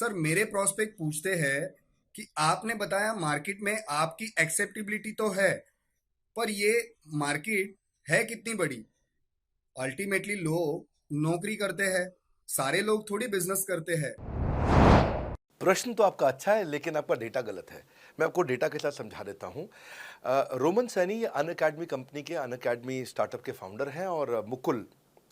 Sir मेरे prospect पूछते हैं कि आपने बताया मार्केट में आपकी एक्सेप्टेबिलिटी तो है, पर ये मार्केट है कितनी बड़ी? अल्टीमेटली लोग नौकरी करते हैं, सारे लोग थोड़ी बिजनेस करते हैं। प्रश्न तो आपका अच्छा है, लेकिन आपका डेटा गलत है। मैं आपको डेटा के साथ समझा देता हूँ। रोमन सैनी ये अनअकैडमी कंपनी के, अनअकैडमी स्टार्टअप के फाउंडर हैं, और मुकुल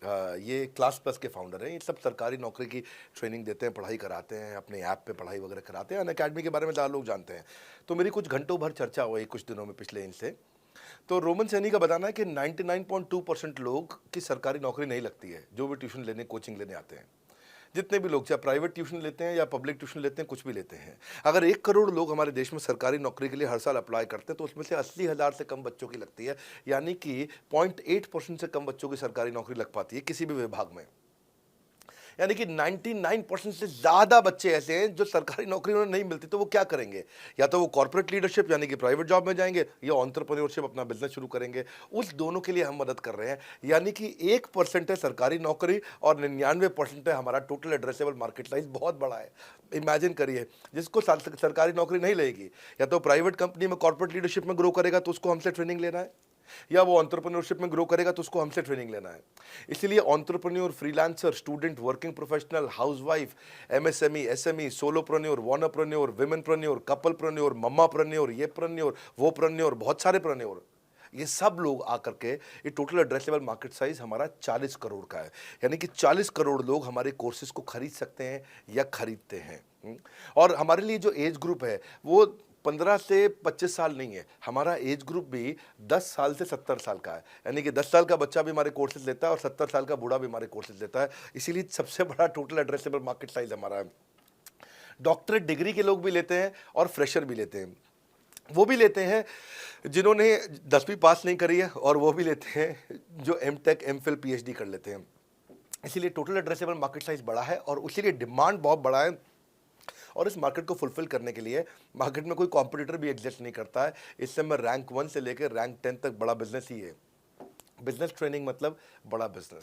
ये क्लास प्लस के फाउंडर हैं। ये सब सरकारी नौकरी की ट्रेनिंग देते हैं, पढ़ाई कराते हैं, अपने ऐप पे पढ़ाई वगैरह कराते हैं। अनअकैडमी के बारे में ज़्यादा लोग जानते हैं। तो मेरी कुछ घंटों भर चर्चा हुई कुछ दिनों में पिछले इनसे। तो रोमन सैनी का बताना है कि 99.2% लोग की सरकारी नौकरी नहीं लगती है, जो भी ट्यूशन लेने, कोचिंग लेने आते हैं। जितने भी लोग, चाहे प्राइवेट ट्यूशन लेते हैं या पब्लिक ट्यूशन लेते हैं, कुछ भी लेते हैं, अगर 1 करोड़ लोग हमारे देश में सरकारी नौकरी के लिए हर साल अप्लाई करते हैं, तो उसमें से 80,000 से कम बच्चों की लगती है। यानी कि 0.8% से कम बच्चों की सरकारी नौकरी लग पाती है किसी भी विभाग में। यानी कि 99% से ज़्यादा बच्चे ऐसे हैं जो सरकारी नौकरी उन्हें नहीं मिलती, तो वो क्या करेंगे? या तो वो कॉर्पोरेट लीडरशिप यानी कि प्राइवेट जॉब में जाएंगे, या एंटरप्रेन्योरशिप, अपना बिजनेस शुरू करेंगे। उस दोनों के लिए हम मदद कर रहे हैं। यानी कि 1% है सरकारी नौकरी और 99% है हमारा टोटल एड्रेसेबल मार्केट साइज। बहुत बड़ा है। इमेजिन करिए, जिसको सरकारी नौकरी नहीं लगेगी, या तो प्राइवेट कंपनी में कॉर्पोरेट लीडरशिप में ग्रो करेगा, तो उसको हमसे ट्रेनिंग लेना है, या वो एंटरप्रेन्योरशिप में ग्रो करेगा, तो उसको हमसे ट्रेनिंग लेना है। इसलिए entrepreneur, freelancer, student, working professional, housewife, MSME, SME, solopreneur, wantrepreneur, womenpreneur, couplepreneur, mummapreneur, ये प्रेन्योर, वो प्रेन्योर, बहुत सारे प्रेन्योर, ये सब लोग आकर के, ये टोटल एड्रेसेबल मार्केट साइज हमारा 40 करोड़ का है। यानी कि 40 करोड़ लोग हमारे कोर्सेज को खरीद सकते हैं या खरीदते हैं। और हमारे लिए जो एज ग्रुप है वो 15 से 25 साल नहीं है। हमारा एज ग्रुप भी 10 साल से 70 साल का है। यानी कि 10 साल का बच्चा भी हमारे कोर्सेज लेता है और 70 साल का बूढ़ा भी हमारे कोर्सेज लेता है। इसीलिए सबसे बड़ा टोटल एड्रेसेबल मार्केट साइज हमारा है। डॉक्टरेट डिग्री के लोग भी लेते हैं और फ्रेशर भी लेते हैं। वो भी लेते हैं जिन्होंने 10वीं पास नहीं करी है, और वो भी लेते हैं जो M Tech, M Phil, PhD कर लेते हैं। इसीलिए टोटल एड्रेसेबल मार्केट साइज बड़ा है, और उसीलिए डिमांड बहुत बड़ा है। और इस मार्केट को फुलफिल करने के लिए मार्केट में कोई कॉम्पिटिटर भी एग्जिस्ट नहीं करता है। इस समय रैंक 1 से लेकर रैंक 10 तक बड़ा बिजनेस ही है। बिजनेस ट्रेनिंग मतलब बड़ा बिजनेस।